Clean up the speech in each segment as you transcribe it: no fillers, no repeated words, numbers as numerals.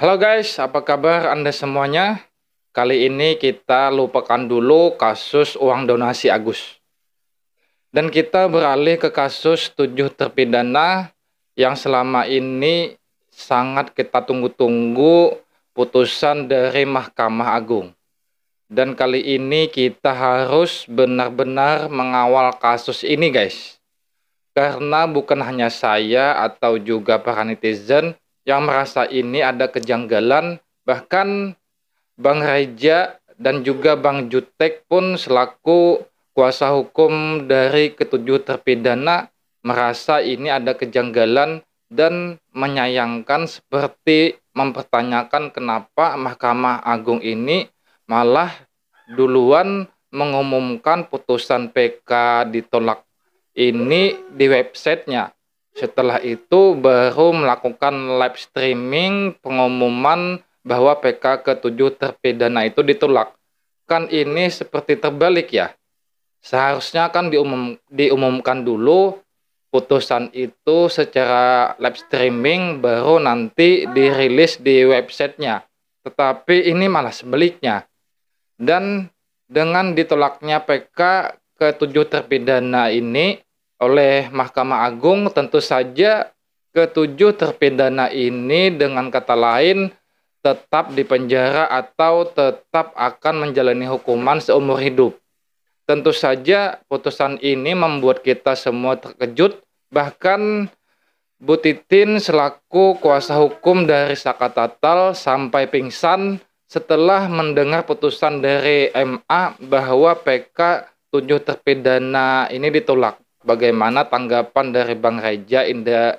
Halo guys, apa kabar Anda semuanya? Kali ini kita lupakan dulu kasus uang donasi Agus. Dan kita beralih ke kasus 7 terpidana yang selama ini sangat kita tunggu-tunggu putusan dari Mahkamah Agung. Dan kali ini kita harus benar-benar mengawal kasus ini guys. Karena bukan hanya saya atau juga para netizen yang merasa ini ada kejanggalan, bahkan Bang Reja dan juga Bang Jutek pun selaku kuasa hukum dari ketujuh terpidana merasa ini ada kejanggalan dan menyayangkan seperti mempertanyakan kenapa Mahkamah Agung ini malah duluan mengumumkan putusan PK ditolak ini di websitenya. Setelah itu baru melakukan live streaming pengumuman bahwa PK ke-7 terpidana itu ditolak. Kan ini seperti terbalik ya. Seharusnya kan diumumkan dulu putusan itu secara live streaming baru nanti dirilis di websitenya. Tetapi ini malah sebaliknya. Dan dengan ditolaknya PK ke-7 terpidana ini oleh Mahkamah Agung, tentu saja ke-7 terpidana ini dengan kata lain tetap dipenjara atau tetap akan menjalani hukuman seumur hidup. Tentu saja putusan ini membuat kita semua terkejut, bahkan Bu Titin selaku kuasa hukum dari Saka Tatal sampai pingsan setelah mendengar putusan dari MA bahwa PK 7 terpidana ini ditolak. Bagaimana tanggapan dari Bang Reja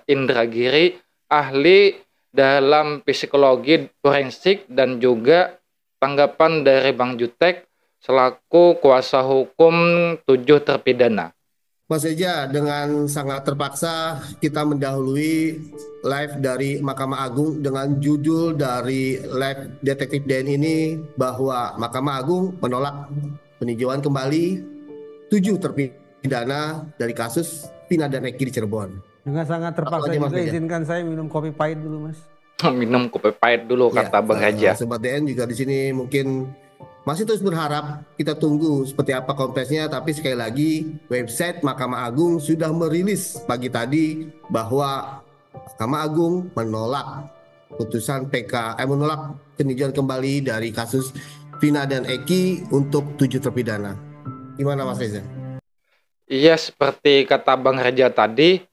Indragiri, ahli dalam psikologi forensik, dan juga tanggapan dari Bang Jutek selaku kuasa hukum 7 terpidana. Mas Eja, dengan sangat terpaksa kita mendahului live dari Mahkamah Agung dengan judul dari live Detektif Den ini bahwa Mahkamah Agung menolak peninjauan kembali 7 terpidana dari kasus Vina dan Eki di Cirebon. Dengan sangat terpaksa juga izinkan saya minum kopi pahit dulu, Mas. Minum kopi pahit dulu, kata Bang Reja. Sobat DN juga di sini mungkin masih terus berharap, kita tunggu seperti apa konteksnya. Tapi sekali lagi, website Mahkamah Agung sudah merilis pagi tadi bahwa Mahkamah Agung menolak putusan PK, menolak peninjauan kembali dari kasus Vina dan Eki untuk 7 terpidana. Gimana Mas Reza? Iya, seperti kata Bang Reja tadi,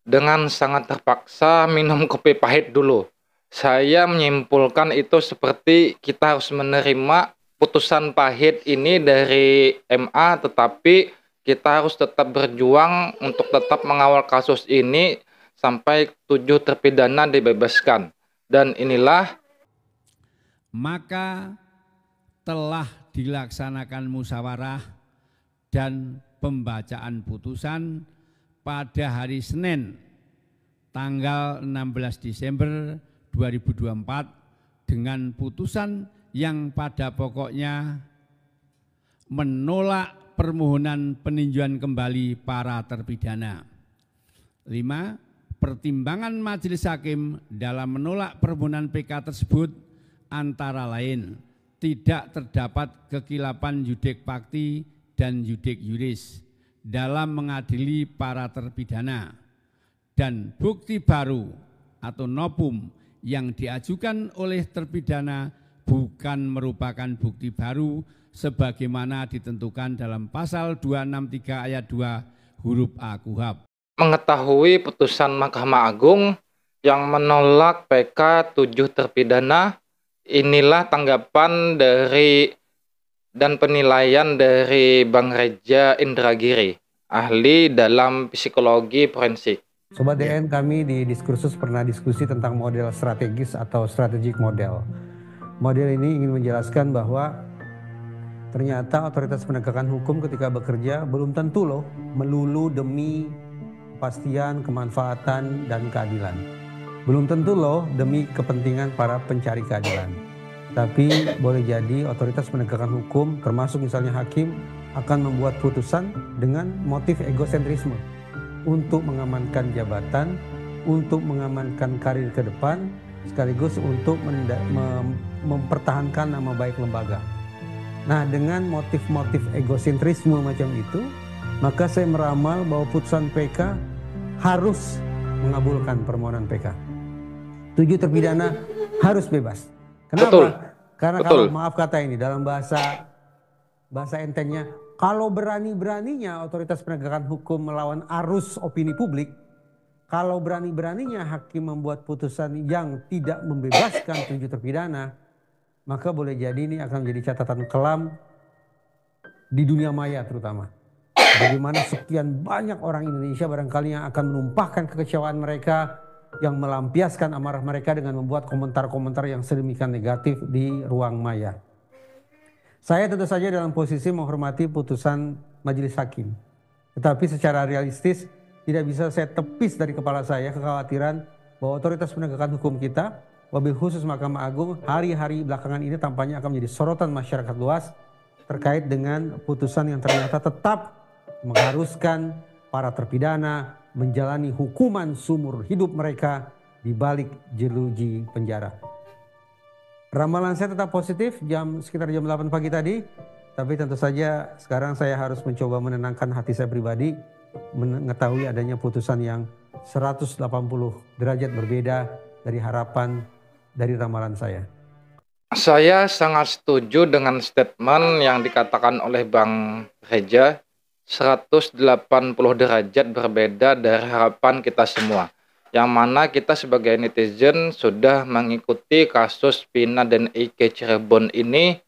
dengan sangat terpaksa minum kopi pahit dulu. Saya menyimpulkan itu seperti kita harus menerima putusan pahit ini dari MA, tetapi kita harus tetap berjuang untuk tetap mengawal kasus ini sampai 7 terpidana dibebaskan. Dan inilah maka telah dilaksanakan musyawarah dan pembacaan putusan pada hari Senin tanggal 16 Desember 2024 dengan putusan yang pada pokoknya menolak permohonan peninjauan kembali para terpidana. 5. Pertimbangan majelis hakim dalam menolak permohonan PK tersebut antara lain tidak terdapat kekilapan yudek fakti dan yudek yuris dalam mengadili para terpidana, dan bukti baru atau novum yang diajukan oleh terpidana bukan merupakan bukti baru sebagaimana ditentukan dalam pasal 263 ayat 2 huruf A KUHP. Mengetahui putusan Mahkamah Agung yang menolak PK 7 terpidana, inilah tanggapan dari dan penilaian dari Bang Reja Indragiri, ahli dalam psikologi forensik. Sobat DN, kami di Diskursus pernah diskusi tentang model strategis atau strategic model. Model ini ingin menjelaskan bahwa ternyata otoritas penegakan hukum ketika bekerja belum tentu loh melulu demi kepastian, kemanfaatan, dan keadilan. Belum tentu loh demi kepentingan para pencari keadilan. Tapi boleh jadi otoritas penegakan hukum termasuk misalnya hakim akan membuat putusan dengan motif egosentrisme untuk mengamankan jabatan, untuk mengamankan karir ke depan, sekaligus untuk mempertahankan nama baik lembaga. Nah, dengan motif-motif egosentrisme macam itu, maka saya meramal bahwa putusan PK harus mengabulkan permohonan PK. 7 terpidana harus bebas. Kenapa? Betul. Karena Betul. kalau maaf kata ini dalam bahasa entengnya, kalau berani-beraninya otoritas penegakan hukum melawan arus opini publik, kalau berani-beraninya hakim membuat putusan yang tidak membebaskan 7 terpidana, maka boleh jadi ini akan menjadi catatan kelam di dunia maya terutama. Bagaimana sekian banyak orang Indonesia barangkali yang akan menumpahkan kekecewaan mereka, yang melampiaskan amarah mereka dengan membuat komentar-komentar yang sedemikian negatif di ruang maya. Saya tentu saja dalam posisi menghormati putusan majelis hakim. Tetapi secara realistis tidak bisa saya tepis dari kepala saya kekhawatiran bahwa otoritas penegakan hukum kita, wabil khusus Mahkamah Agung, hari-hari belakangan ini tampaknya akan menjadi sorotan masyarakat luas terkait dengan putusan yang ternyata tetap mengharuskan para terpidana menjalani hukuman seumur hidup mereka di balik jeruji penjara. Ramalan saya tetap positif sekitar jam 8 pagi tadi, tapi tentu saja sekarang saya harus mencoba menenangkan hati saya pribadi, mengetahui adanya putusan yang 180 derajat berbeda dari harapan dari ramalan saya. Saya sangat setuju dengan statement yang dikatakan oleh Bang Reza, 180 derajat berbeda dari harapan kita semua. Yang mana kita sebagai netizen sudah mengikuti kasus Vina dan Eki Cirebon ini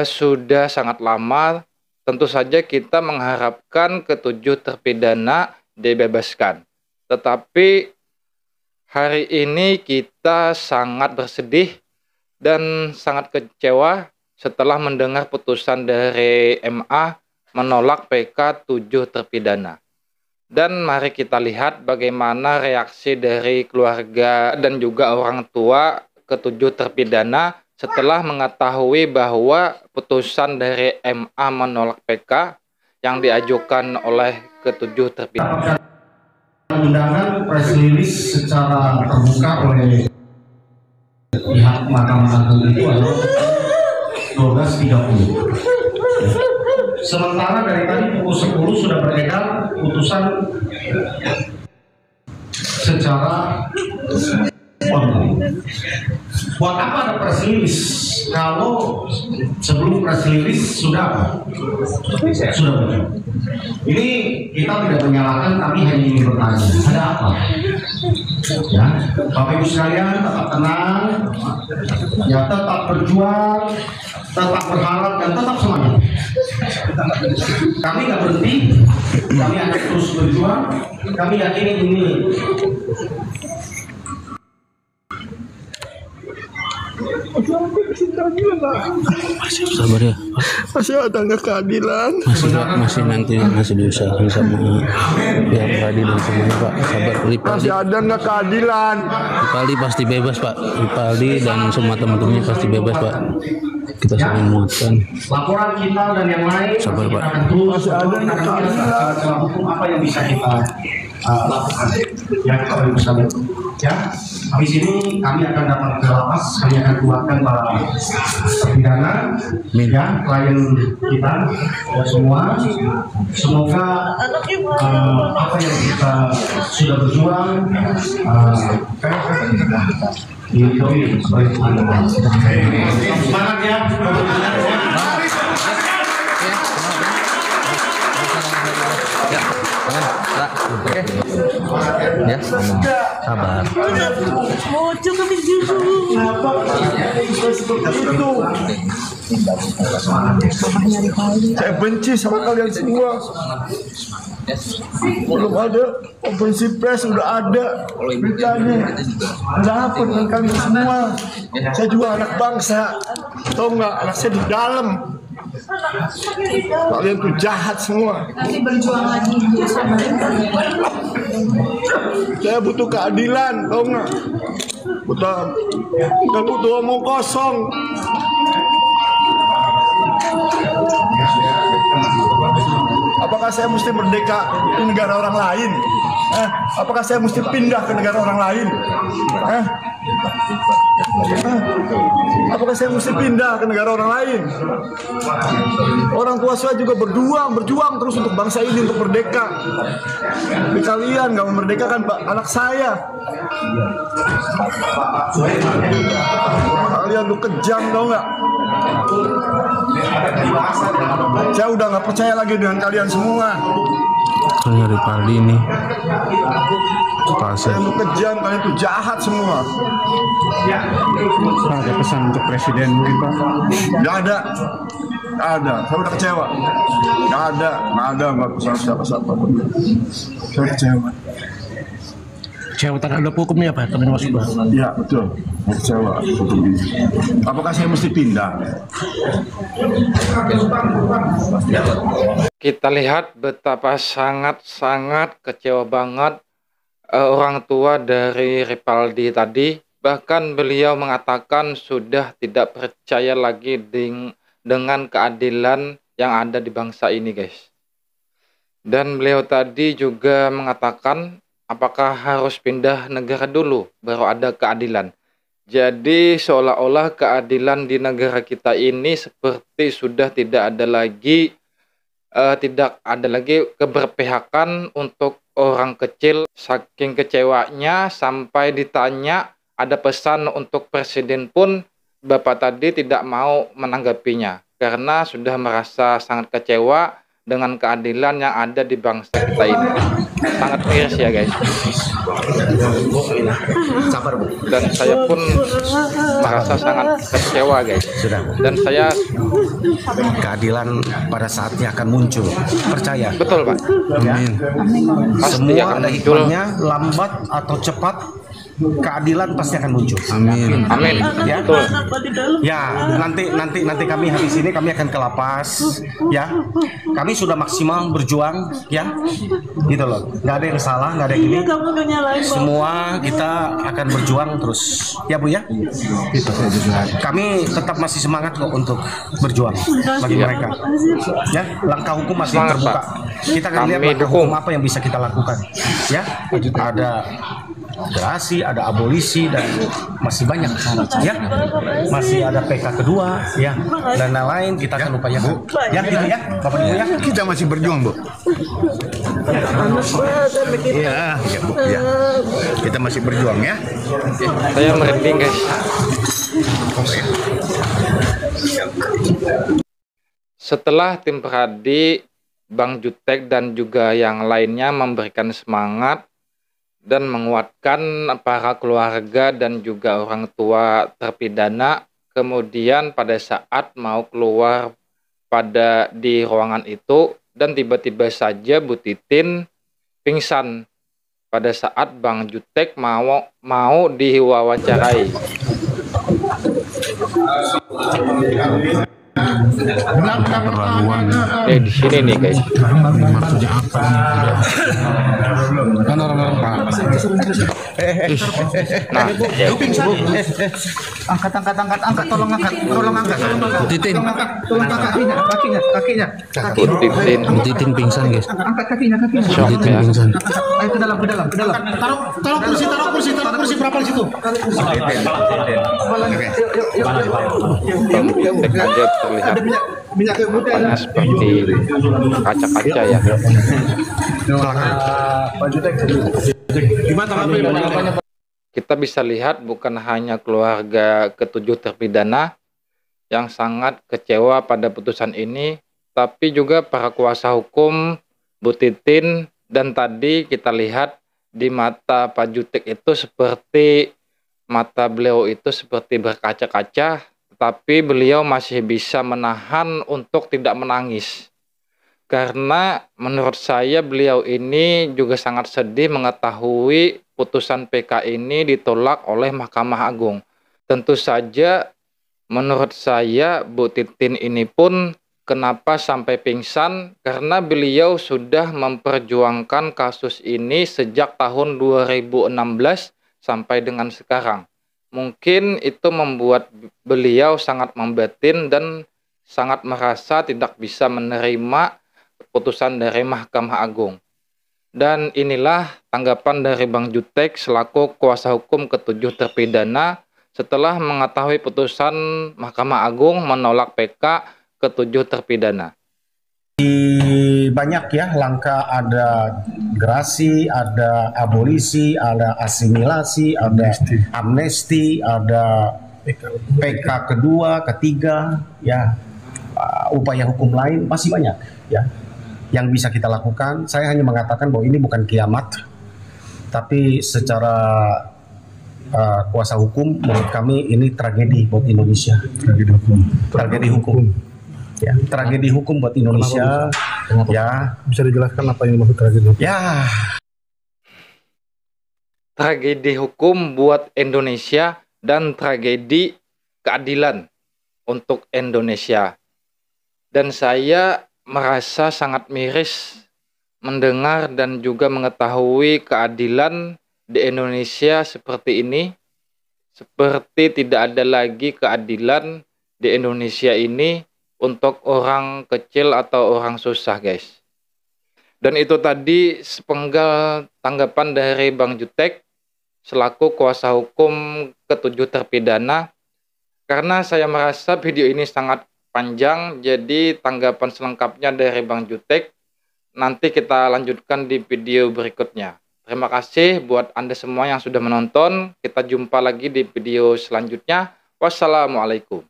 sudah sangat lama. Tentu saja kita mengharapkan ke-7 terpidana dibebaskan. Tetapi hari ini kita sangat bersedih dan sangat kecewa setelah mendengar putusan dari MA menolak PK 7 terpidana. Dan mari kita lihat bagaimana reaksi dari keluarga dan juga orang tua ke-7 terpidana setelah mengetahui bahwa putusan dari MA menolak PK yang diajukan oleh ke-7 terpidana. Undangan press release secara terbuka oleh pihak Mahkamah Agung itu adalah 12.30. Sementara dari tadi pukul 10 sudah beredar putusan secara online. Buat apa ada press release kalau sebelum press release sudah apa? Sudah benar. Ini kita tidak menyalahkan, tapi hanya ingin bertanya, ada apa? Ya, Bapak Ibu sekalian tetap tenang, ya tetap berjuang, tetap berharap dan tetap semangat. Kami nggak berhenti, kami akan terus berjuang. Kami yakin ini masih sabar ya, masih ada nggak keadilan, masih nanti masih diusahakan sama pihak peradilan semuanya Pak. Sabar, masih ada nggak keadilan. Ripaldi pasti bebas Pak, Ripaldi dan semua teman-temannya pasti bebas Pak. Kita sering menguatkan laporan kita dan yang lain. Sabar Pak, masih ada nggak keadilan. Hukum apa yang bisa kita lakukan? Ya, kalau Ibu sekalian. Ya, habis ini kami akan datang ke lapas, kami akan kuatkan para terpidana, ya, klien kita, ya semua. Semoga apa yang kita sudah berjuang dihidupi sebagai semangat ya. ya sabar. Mau cukup itu. Saya benci sama kalian semua. Belum ada konferensi pers, udah ada beritanya. Ada apa dengan kalian semua? Saya juga anak bangsa. Tahu nggak, anak saya di dalam. Kalian tuh jahat semua. Nanti berjuang lagi. Saya butuh keadilan, tahu nggak? Butuh omong kosong. Apakah saya mesti merdeka di negara orang lain? Apakah saya mesti pindah ke negara orang lain? Apakah saya mesti pindah ke negara orang lain? Orang tua saya juga berjuang terus untuk bangsa ini, untuk merdeka. Tapi kalian nggak memerdekakan anak saya. Kalian tuh kejam, tau nggak? Saya udah nggak percaya lagi dengan kalian semua. Hanya Ripaldi nih. Kalian tuh kejam, kalian tuh jahat semua. Ada pesan untuk presiden mungkin Pak? Nggak ada. Saya udah kecewa. Nggak ada pesan siapa-siapa. Saya kecewa. Kecewa terhadap hukumnya Pak, tapi maksud Pak. Iya betul, saya kecewa. Apakah saya mesti pindah? Kita lihat betapa sangat-sangat kecewa banget orang tua dari Ripaldi tadi. Bahkan beliau mengatakan sudah tidak percaya lagi dengan keadilan yang ada di bangsa ini, guys. Dan beliau tadi juga mengatakan apakah harus pindah negara dulu baru ada keadilan. Jadi seolah-olah keadilan di negara kita ini seperti sudah tidak ada lagi keberpihakan untuk orang kecil. Saking kecewanya sampai ditanya ada pesan untuk presiden pun Bapak tadi tidak mau menanggapinya karena sudah merasa sangat kecewa dengan keadilan yang ada di bangsa kita ini. Sangat miris ya guys. Dan saya pun merasa sangat kecewa guys. Dan saya keadilan pada saatnya akan muncul. Percaya. Betul Pak. Amin. Pasti Semua akan ada muncul. hikmahnya, lambat atau cepat keadilan pasti akan muncul. Amin. Amin. Ya, Betul. ya nanti kami habis ini kami akan ke lapas, ya. Kami sudah maksimal berjuang, ya, gitu loh. Nggak ada yang salah, nggak ada yang ini. Semua kita akan berjuang terus, ya Bu ya. Gitu. Kami tetap masih semangat kok untuk berjuang bagi mereka. Ya, langkah hukum masih Semangat, terbuka. Pak. Kita akan lihat Kami langkah dukung. hukum apa yang bisa kita lakukan. Ya, ada gerasi, ada abolisi dan masih banyak ya, masih ada PK kedua ya, dan lain-lain kita akan upayakan ya, gitu ya Bapak Ibu ya. Kita masih berjuang Bu. Iya, Bu. Ya. Kita masih berjuang ya. Saya merinding guys. Setelah tim Peradi, Bang Jutek dan juga yang lainnya memberikan semangat dan menguatkan para keluarga dan juga orang tua terpidana. Kemudian pada saat mau keluar di ruangan itu dan tiba-tiba saja Bu Titin pingsan pada saat Bang Jutek mau diwawancarai. Di sini nih guys. Maksudnya apa nih? Kan orang-orang Pak. Nah, ya. Angkat, tolong angkat. Titin. Kakinya. Bu Titin pingsan guys. Angkat kakinya. Shock Titin ya. pingsan. Ayo ke dalam. Taruh kursi berapa di situ? Bang Jutek aja terlihat mukanya seperti kaca-kaca ya. Kita bisa lihat bukan hanya keluarga ketujuh terpidana yang sangat kecewa pada putusan ini, tapi juga para kuasa hukum Bu Titin, dan tadi kita lihat di mata Pak Jutek itu seperti mata beliau itu seperti berkaca-kaca, tapi beliau masih bisa menahan untuk tidak menangis. Karena menurut saya beliau ini juga sangat sedih mengetahui putusan PK ini ditolak oleh Mahkamah Agung. Tentu saja menurut saya Bu Titin ini pun kenapa sampai pingsan, karena beliau sudah memperjuangkan kasus ini sejak tahun 2016 sampai dengan sekarang. Mungkin itu membuat beliau sangat membatin dan sangat merasa tidak bisa menerima putusan dari Mahkamah Agung. Dan inilah tanggapan dari Bang Jutek selaku kuasa hukum ketujuh terpidana setelah mengetahui putusan Mahkamah Agung menolak PK ketujuh terpidana. Banyak ya langkah, ada gerasi, ada abolisi, ada asimilasi, ada amnesti, ada PK kedua, ketiga, ya upaya hukum lain masih banyak ya yang bisa kita lakukan. Saya hanya mengatakan bahwa ini bukan kiamat, tapi secara kuasa hukum menurut kami ini tragedi buat Indonesia. Tragedi hukum. Ya, tragedi hukum buat Indonesia. Kenapa? Ya, Bisa dijelaskan apa yang dimaksud tragedi hukum? ya. Tragedi hukum buat Indonesia dan tragedi keadilan untuk Indonesia. Dan saya merasa sangat miris mendengar dan juga mengetahui keadilan di Indonesia seperti ini. Seperti tidak ada lagi keadilan di Indonesia ini untuk orang kecil atau orang susah, guys. Dan itu tadi sepenggal tanggapan dari Bang Jutek selaku kuasa hukum ketujuh terpidana. Karena saya merasa video ini sangat panjang, jadi tanggapan selengkapnya dari Bang Jutek nanti kita lanjutkan di video berikutnya. Terima kasih buat Anda semua yang sudah menonton. Kita jumpa lagi di video selanjutnya. Wassalamualaikum.